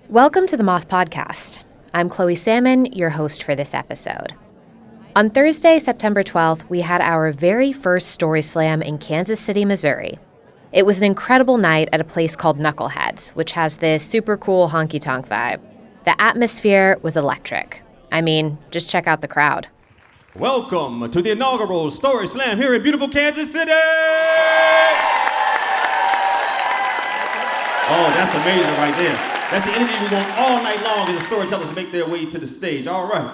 Welcome to the Moth podcast. I'm Chloe Salmon, your host for this episode. On Thursday, September 12th, we had our very first StorySLAM in Kansas City, Missouri. It was an incredible night at a place called Knuckleheads, which has this super cool honky-tonk vibe. The atmosphere was electric. I mean, just check out the crowd. Welcome to the inaugural StorySLAM here in beautiful Kansas City! Oh, that's amazing right there. That's the energy we want all night long as the storytellers make their way to the stage. All right.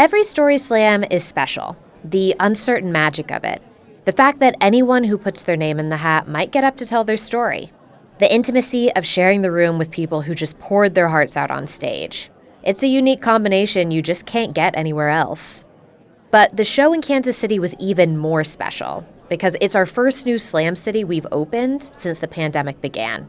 Every StorySLAM is special. The uncertain magic of it. The fact that anyone who puts their name in the hat might get up to tell their story. The intimacy of sharing the room with people who just poured their hearts out on stage. It's a unique combination you just can't get anywhere else. But the show in Kansas City was even more special because it's our first new Slam City we've opened since the pandemic began.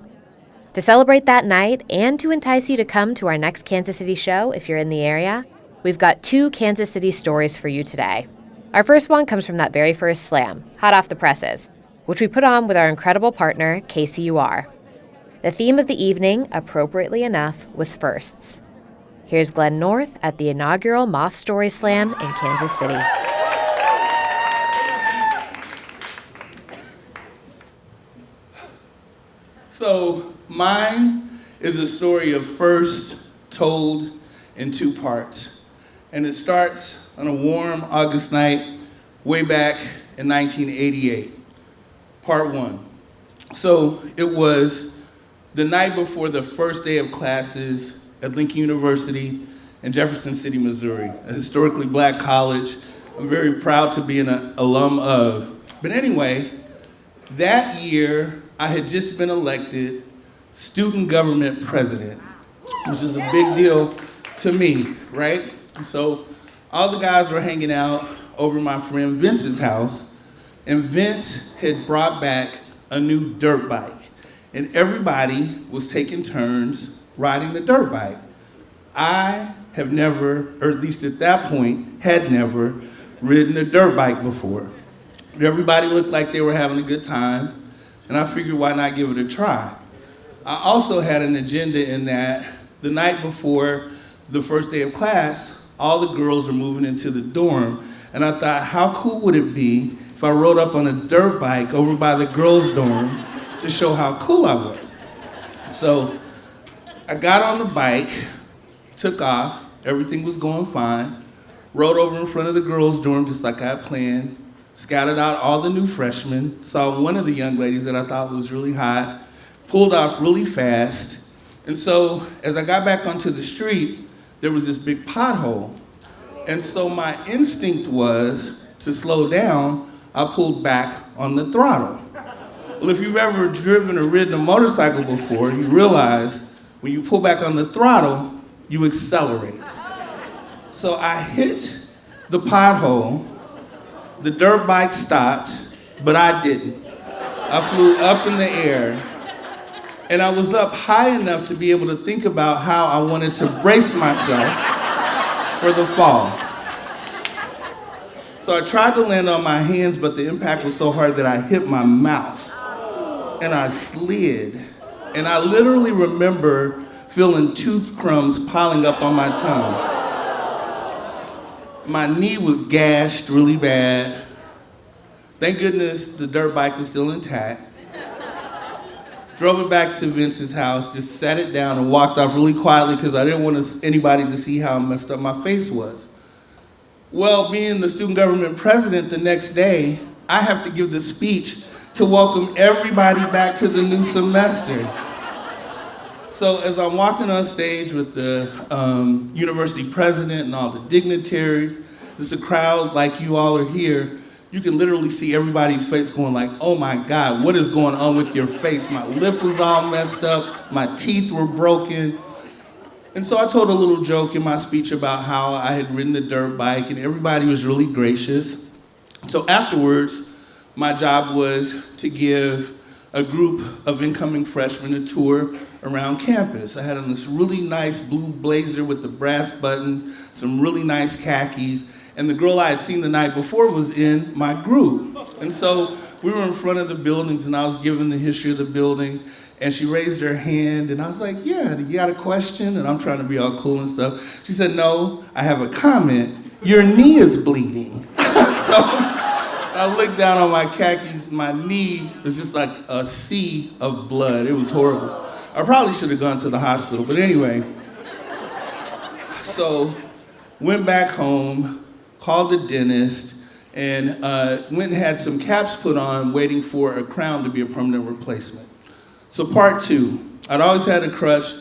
To celebrate that night and to entice you to come to our next Kansas City show if you're in the area, we've got 2 Kansas City stories for you today. Our first one comes from that very first slam, hot off the presses, which we put on with our incredible partner, KCUR. The theme of the evening, appropriately enough, was firsts. Here's Glenn North at the inaugural Moth StorySLAM in Kansas City. So mine is a story of first told in 2 parts. And it starts on a warm August night way back in 1988. Part 1. So it was the night before the first day of classes at Lincoln University in Jefferson City, Missouri, a historically black college I'm very proud to be an alum of. But anyway, that year I had just been elected student government president, which is a big deal to me, right? And so all the guys were hanging out over my friend Vince's house, and Vince had brought back a new dirt bike, and everybody was taking turns riding the dirt bike. I have never, or at least at that point, had never ridden a dirt bike before. But everybody looked like they were having a good time, and I figured why not give it a try. I also had an agenda in that the night before the first day of class, all the girls were moving into the dorm, and I thought, how cool would it be if I rode up on a dirt bike over by the girls' dorm to show how cool I was? So I got on the bike, took off, everything was going fine, rode over in front of the girls' dorm just like I had planned, scouted out all the new freshmen, saw one of the young ladies that I thought was really hot, pulled off really fast, and so as I got back onto the street, there was this big pothole. And so my instinct was to slow down. I pulled back on the throttle. Well, if you've ever driven or ridden a motorcycle before, you realize when you pull back on the throttle, you accelerate. So I hit the pothole, the dirt bike stopped, but I didn't. I flew up in the air, and I was up high enough to be able to think about how I wanted to brace myself for the fall. So I tried to land on my hands, but the impact was so hard that I hit my mouth, and I slid. And I literally remember feeling tooth crumbs piling up on my tongue. My knee was gashed really bad. Thank goodness the dirt bike was still intact. Drove it back to Vince's house, just sat it down and walked off really quietly because I didn't want anybody to see how messed up my face was. Well, being the student government president the next day, I have to give the speech to welcome everybody back to the new semester. So as I'm walking on stage with the university president and all the dignitaries, there's a crowd like you all are here, you can literally see everybody's face going like, oh my God, what is going on with your face? My lip was all messed up, my teeth were broken. And so I told a little joke in my speech about how I had ridden the dirt bike, and everybody was really gracious. So afterwards, my job was to give a group of incoming freshmen a tour around campus. I had on this really nice blue blazer with the brass buttons, some really nice khakis, and the girl I had seen the night before was in my group. And so we were in front of the buildings, and I was giving the history of the building, And she raised her hand, and I was like, yeah, you got a question? And I'm trying to be all cool and stuff. She said, no, I have a comment. Your knee is bleeding. So I looked down on my khakis. My knee was just like a sea of blood. It was horrible. I probably should have gone to the hospital, but anyway. So went back home, called the dentist, and went and had some caps put on, waiting for a crown to be a permanent replacement. So part two, I'd always had a crush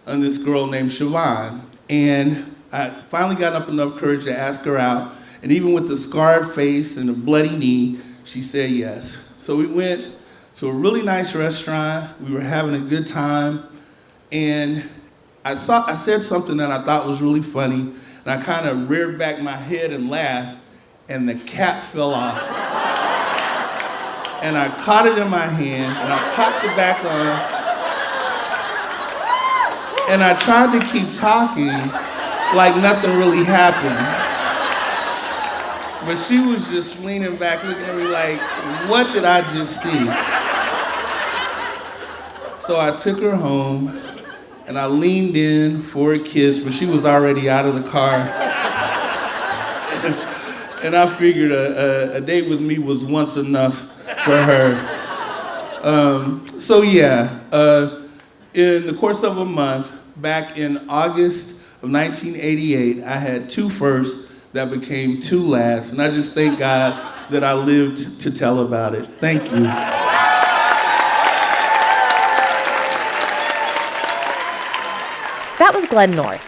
on this girl named Siobhan, and I finally got up enough courage to ask her out, and even with the scarred face and a bloody knee, she said yes. So we went to a really nice restaurant, we were having a good time, and I said something that I thought was really funny, and I kind of reared back my head and laughed, and the cap fell off. And I caught it in my hand, and I popped it back on, and I tried to keep talking like nothing really happened. But she was just leaning back, looking at me like, what did I just see? So I took her home, and I leaned in for a kiss, but she was already out of the car. And I figured a date with me was once enough for her. In the course of a month, back in August of 1988, I had 2 firsts that became 2 lasts, and I just thank God that I lived to tell about it. Thank you. That was Glenn North.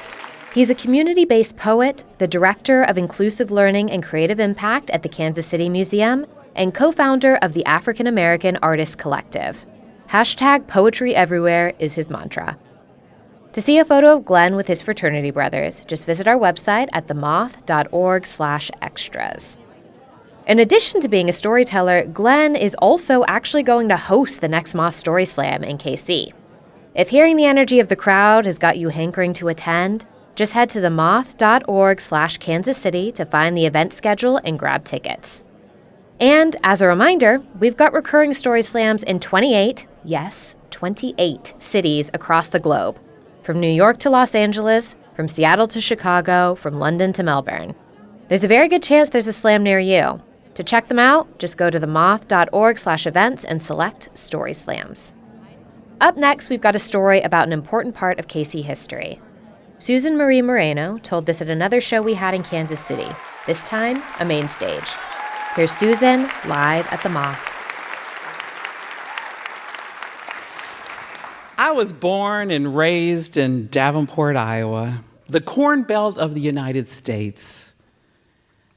He's a community-based poet, the director of inclusive learning and creative impact at the Kansas City Museum, and co-founder of the African American Artists Collective. #PoetryEverywhere is his mantra. To see a photo of Glenn with his fraternity brothers, just visit our website at themoth.org/extras. In addition to being a storyteller, Glenn is also actually going to host the next Moth StorySLAM in KC. If hearing the energy of the crowd has got you hankering to attend, just head to themoth.org/Kansas City to find the event schedule and grab tickets. And as a reminder, we've got recurring StorySLAMs in 28 cities across the globe. From New York to Los Angeles, from Seattle to Chicago, from London to Melbourne. There's a very good chance there's a slam near you. To check them out, just go to themoth.org/events and select StorySLAMs. Up next, we've got a story about an important part of KC history. Susan Marie Moreno told this at another show we had in Kansas City, this time a main stage. Here's Susan live at the Moth. I was born and raised in Davenport, Iowa, the Corn Belt of the United States.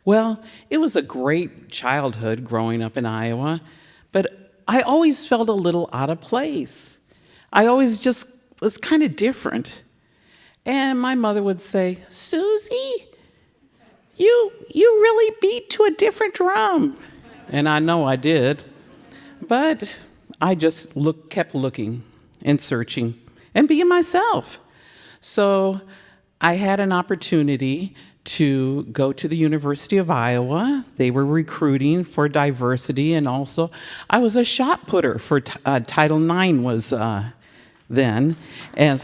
Well, it was a great childhood growing up in Iowa, but I always felt a little out of place. I always just was kind of different. And my mother would say, Susie, you really beat to a different drum. And I know I did. But I just kept looking and searching and being myself. So I had an opportunity to go to the University of Iowa. They were recruiting for diversity, and also I was a shot putter for Title IX was then. And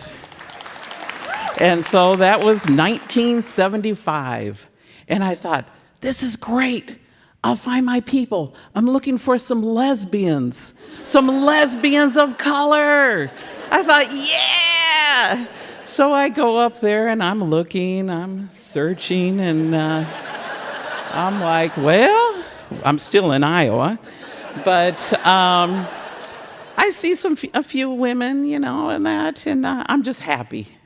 so that was 1975. And I thought, this is great. I'll find my people. I'm looking for some lesbians of color. I thought, yeah. So I go up there and I'm looking, I'm searching, and I'm like, well, I'm still in Iowa, but I see a few women, and that, and I'm just happy.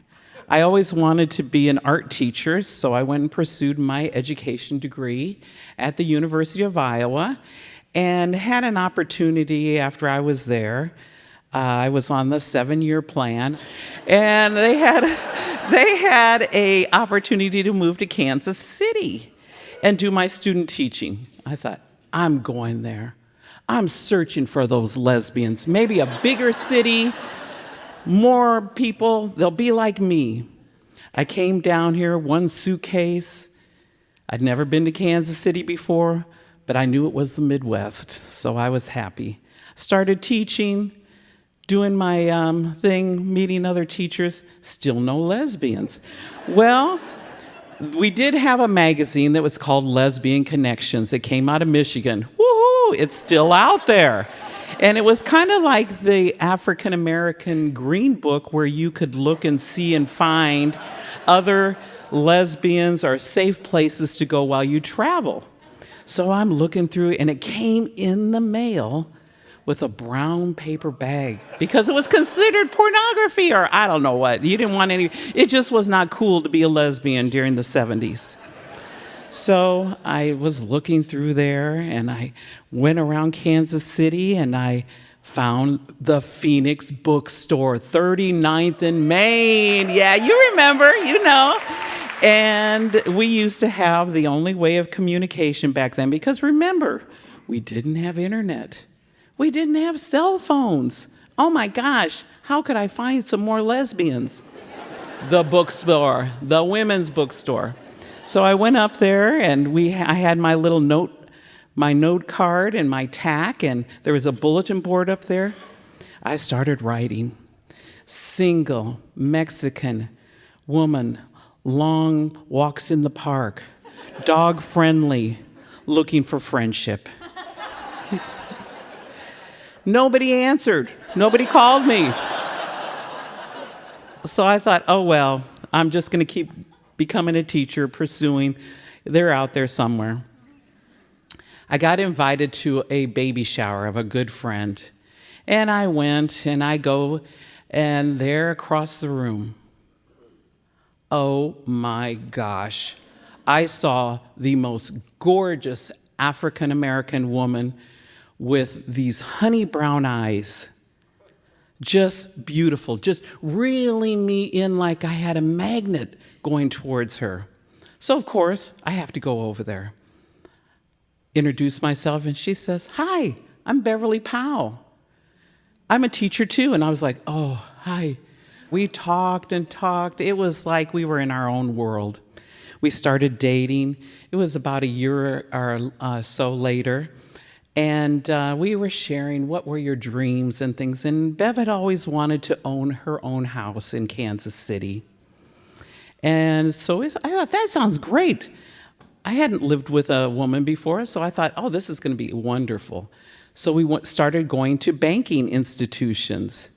I always wanted to be an art teacher, so I went and pursued my education degree at the University of Iowa and had an opportunity after I was there. I was on the 7-year plan, and they had a opportunity to move to Kansas City and do my student teaching. I thought, I'm going there. I'm searching for those lesbians, maybe a bigger city, more people, they'll be like me. I came down here, 1 suitcase. I'd never been to Kansas City before, but I knew it was the Midwest, so I was happy. Started teaching, doing my thing, meeting other teachers, still no lesbians. Well, we did have a magazine that was called Lesbian Connections. It came out of Michigan. Woohoo! It's still out there. And it was kind of like the African American Green Book, where you could look and see and find other lesbians or safe places to go while you travel. So I'm looking through, and it came in the mail with a brown paper bag because it was considered pornography, or I don't know what. You didn't want any, it just was not cool to be a lesbian during the 70s. So I was looking through there, and I went around Kansas City, and I found the Phoenix Bookstore, 39th and Main. Yeah, you remember, you know. And we used to have the only way of communication back then, because remember, we didn't have internet. We didn't have cell phones. Oh my gosh, how could I find some more lesbians? The bookstore, the women's bookstore. So I went up there, and I had my little note card and my tack, and there was a bulletin board up there. I started writing. Single Mexican woman, long walks in the park, dog friendly, looking for friendship. Nobody answered. Nobody called me. So I thought, oh well, I'm just going to keep becoming a teacher, pursuing. They're out there somewhere. I got invited to a baby shower of a good friend. And I went, and I go, and there across the room, oh my gosh, I saw the most gorgeous African American woman with these honey brown eyes. Just beautiful, just reeling me in like I had a magnet going towards her. So of course, I have to go over there. Introduce myself, and she says, "Hi, I'm Beverly Powell. I'm a teacher too." And I was like, oh, hi. We talked and talked. It was like we were in our own world. We started dating. It was about a year or so later. And we were sharing what were your dreams and things. And Bev had always wanted to own her own house in Kansas City. And so I thought, that sounds great. I hadn't lived with a woman before, so I thought, oh, this is going to be wonderful. So we started going to banking institutions.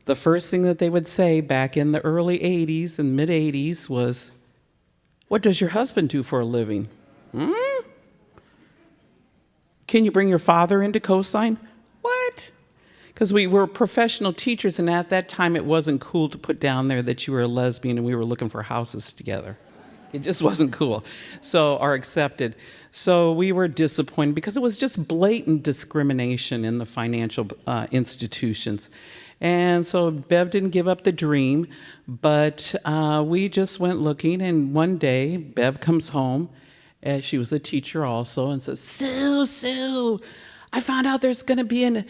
The first thing that they would say back in the early 80s and mid 80s was, "What does your husband do for a living?" "Can you bring your father in to co-sign?" What? Because we were professional teachers, and at that time it wasn't cool to put down there that you were a lesbian and we were looking for houses together. It just wasn't cool, or accepted. So we were disappointed because it was just blatant discrimination in the financial institutions. And so Bev didn't give up the dream, but we just went looking, and one day Bev comes home, and she was a teacher also, and says, Sue, I found out there's going to be an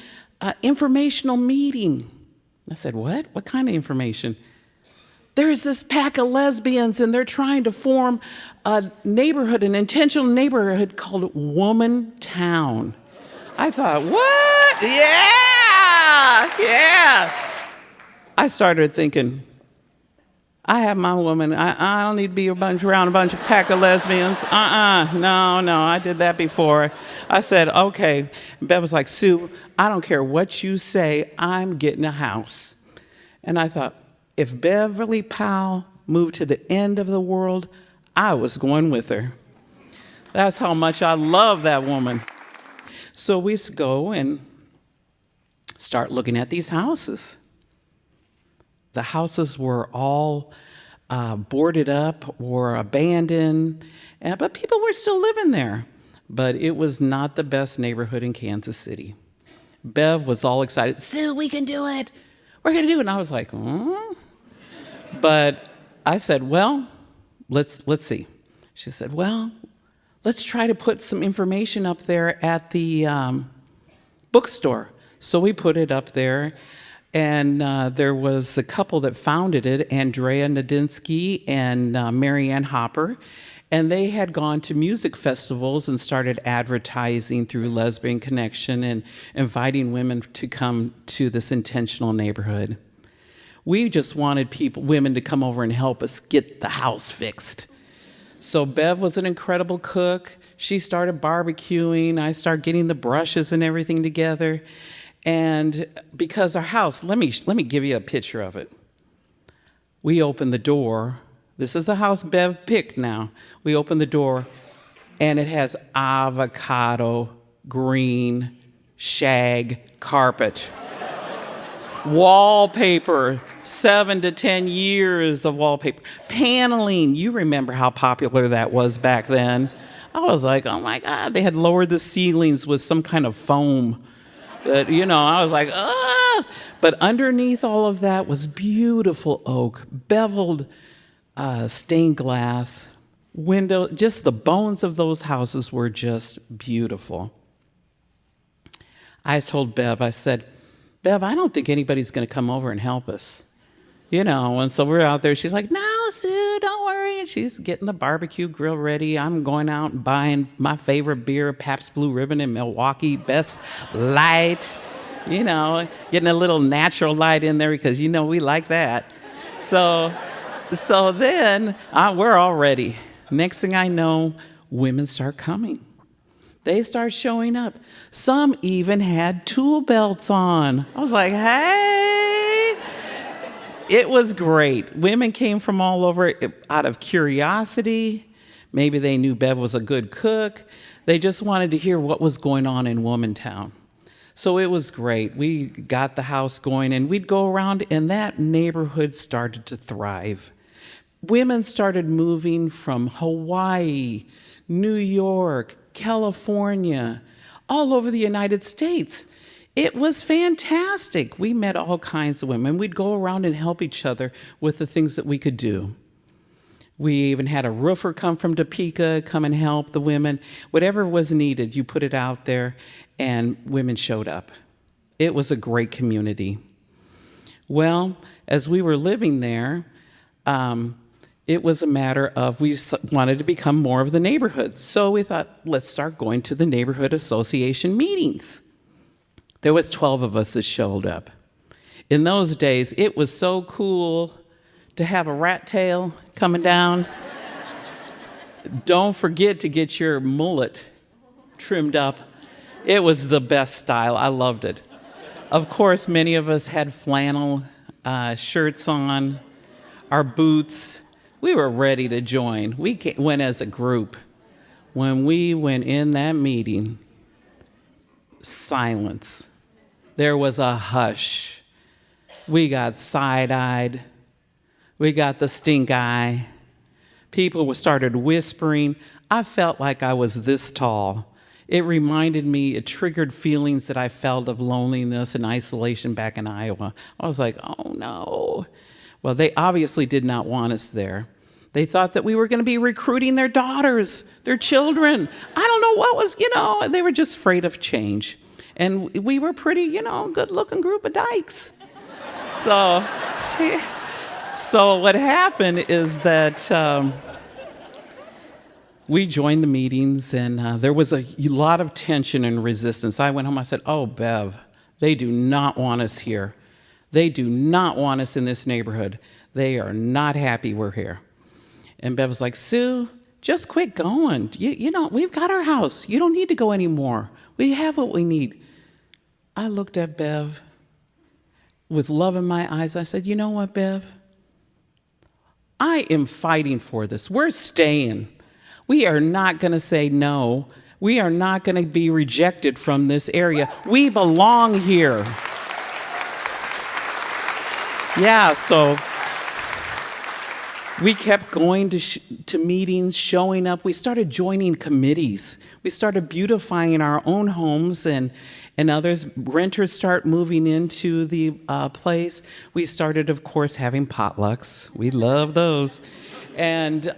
informational meeting. I said, what? What kind of information? There's this pack of lesbians, and they're trying to form a neighborhood, an intentional neighborhood called Woman Town. I thought, what? Yeah. I started thinking, I have my woman. I don't need to be around a bunch of pack of lesbians. No, I did that before. I said, okay. Bev was like, Sue, I don't care what you say, I'm getting a house. And I thought, if Beverly Powell moved to the end of the world, I was going with her. That's how much I love that woman. So we go and start looking at these houses. The houses were all boarded up or abandoned, but people were still living there. But it was not the best neighborhood in Kansas City. Bev was all excited. Sue, we can do it. We're going to do it. And I was like, But I said, well, let's see. She said, well, let's try to put some information up there at the bookstore. So we put it up there, and there was a couple that founded it, Andrea Nadinsky and Mary Ann Hopper. And they had gone to music festivals and started advertising through Lesbian Connection and inviting women to come to this intentional neighborhood. We just wanted women to come over and help us get the house fixed. So Bev was an incredible cook. She started barbecuing. I started getting the brushes and everything together. And because our house, let me give you a picture of it. We opened the door. This is the house Bev picked now. We opened the door, and it has avocado green shag carpet. Wallpaper, 7 to 10 years of wallpaper. Paneling, you remember how popular that was back then. I was like, oh my God, they had lowered the ceilings with some kind of foam. That, I was like, ah! But underneath all of that was beautiful oak, beveled stained glass, window, just the bones of those houses were just beautiful. I told Bev, I said, Bev, I don't think anybody's going to come over and help us. And so we're out there. She's like, no, Sue, don't worry. And she's getting the barbecue grill ready. I'm going out and buying my favorite beer, Pabst Blue Ribbon in Milwaukee, Best Light, getting a little natural light in there because, we like that. So then we're all ready. Next thing I know, women start coming. They start showing up. Some even had tool belts on. I was like, hey. It was great. Women came from all over out of curiosity. Maybe they knew Bev was a good cook. They just wanted to hear what was going on in Womantown. So it was great. We got the house going, and we'd go around, and that neighborhood started to thrive. Women started moving from Hawaii, New York, California, all over the United States. It was fantastic. We met all kinds of women. We'd go around and help each other with the things that we could do. We even had a roofer come from Topeka, come and help the women. Whatever was needed, you put it out there, and women showed up. It was a great community. Well, as we were living there, it was a matter of we wanted to become more of the neighborhood. So we thought, let's start going to the neighborhood association meetings. There was 12 of us that showed up. In those days, it was so cool to have a rat tail coming down. Don't forget to get your mullet trimmed up. It was the best style. I loved it. Of course, many of us had flannel shirts on, our boots. We were ready to join. We went as a group. When we went in that meeting, silence. There was a hush. We got side-eyed. We got the stink eye. People started whispering. I felt like I was this tall. It reminded me, it triggered feelings that I felt of loneliness and isolation back in Iowa. I was like, oh no. Well, they obviously did not want us there. They thought that we were going to be recruiting their daughters, their children. I don't know what was, they were just afraid of change. And we were pretty, good-looking group of dykes. So what happened is that we joined the meetings, and there was a lot of tension and resistance. I went home, I said, oh, Bev, they do not want us here. They do not want us in this neighborhood. They are not happy we're here. And Bev was like, Sue, just quit going. We've got our house. You don't need to go anymore. We have what we need. I looked at Bev with love in my eyes. I said, you know what, Bev? I am fighting for this. We're staying. We are not going to say no. We are not going to be rejected from this area. We belong here. Yeah, so we kept going to meetings, showing up. We started joining committees. We started beautifying our own homes, and others. Renters start moving into the place. We started, of course, having potlucks. We love those. And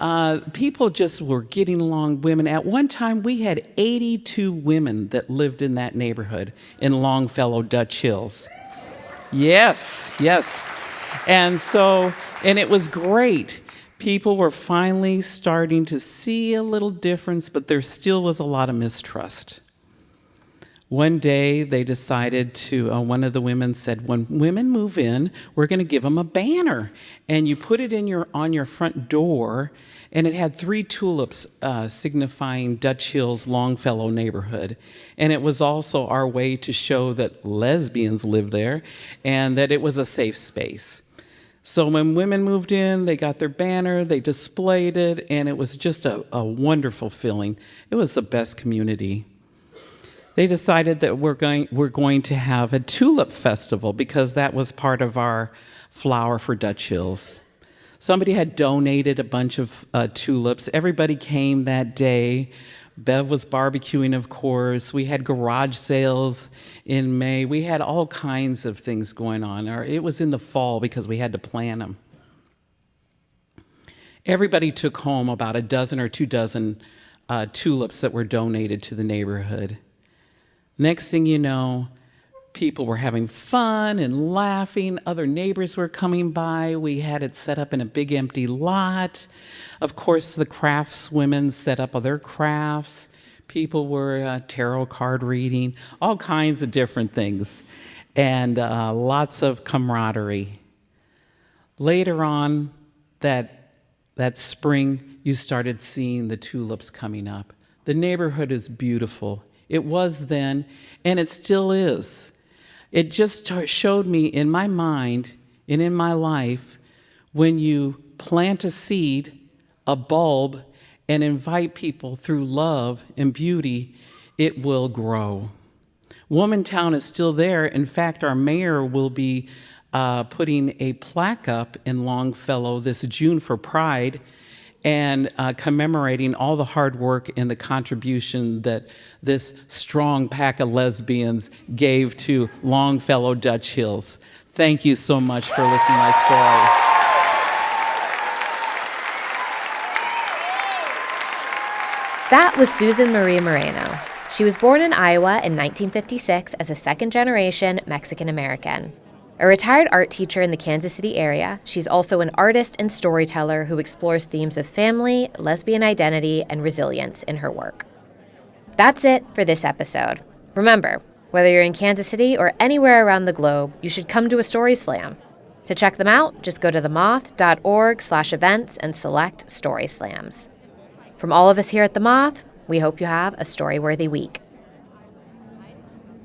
people just were getting along, women. At one time, we had 82 women that lived in that neighborhood in Longfellow, Dutch Hills. Yes. And it was great People were finally starting to see a little difference, but there still was a lot of mistrust. One day they decided to, one of the women said, when women move in, we're going to give them a banner. And you put it on your front door, and it had 3 tulips signifying Dutch Hill's Longfellow neighborhood. And it was also our way to show that lesbians live there and that it was a safe space. So when women moved in, they got their banner, they displayed it, and it was just a wonderful feeling. It was the best community. They decided that we're going to have a tulip festival because that was part of our flower for Dutch Hills. Somebody had donated a bunch of tulips. Everybody came that day. Bev was barbecuing, of course. We had garage sales in May. We had all kinds of things going on. It was in the fall because we had to plan them. Everybody took home about a dozen or 2 dozen tulips that were donated to the neighborhood. Next thing you know, people were having fun and laughing. Other neighbors were coming by. We had it set up in a big empty lot. Of course, the craftswomen set up their crafts. People were tarot card reading, all kinds of different things, and lots of camaraderie. Later on that spring, you started seeing the tulips coming up. The neighborhood is beautiful. It was then, and it still is. It just showed me in my mind and in my life, when you plant a seed, a bulb, and invite people through love and beauty, it will grow. Womantown is still there. In fact, our mayor will be putting a plaque up in Longfellow this June for Pride, and commemorating all the hard work and the contribution that this strong pack of lesbians gave to Longfellow Dutch Hills. Thank you so much for listening to my story. That was Susan Marie Moreno. She was born in Iowa in 1956 as a second-generation Mexican-American. A retired art teacher in the Kansas City area, she's also an artist and storyteller who explores themes of family, lesbian identity, and resilience in her work. That's it for this episode. Remember, whether you're in Kansas City or anywhere around the globe, you should come to a StorySLAM. To check them out, just go to themoth.org/events and select StorySLAMs. From all of us here at The Moth, we hope you have a story-worthy week.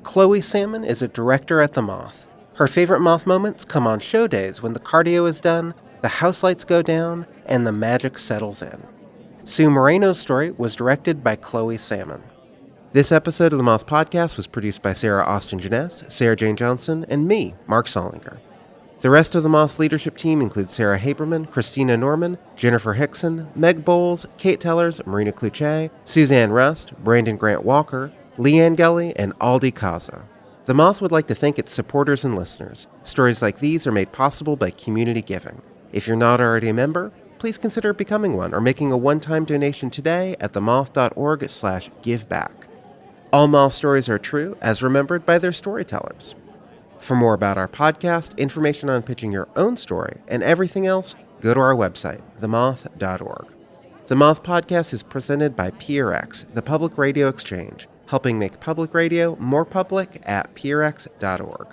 Chloe Salmon is a director at The Moth. Her favorite Moth moments come on show days when the cardio is done, the house lights go down, and the magic settles in. Sue Moreno's story was directed by Chloe Salmon. This episode of the Moth Podcast was produced by Sarah Austin Jeunesse, Sarah Jane Johnson, and me, Mark Solinger. The rest of the Moth's leadership team includes Sarah Haberman, Christina Norman, Jennifer Hickson, Meg Bowles, Kate Tellers, Marina Cluche, Suzanne Rust, Brandon Grant Walker, Leanne Gelly, and Aldi Kaza. The Moth would like to thank its supporters and listeners. Stories like these are made possible by community giving. If you're not already a member, please consider becoming one or making a one-time donation today at themoth.org/giveback. All Moth stories are true, as remembered by their storytellers. For more about our podcast, information on pitching your own story, and everything else, go to our website, themoth.org. The Moth Podcast is presented by PRX, the Public Radio Exchange, helping make public radio more public at prx.org.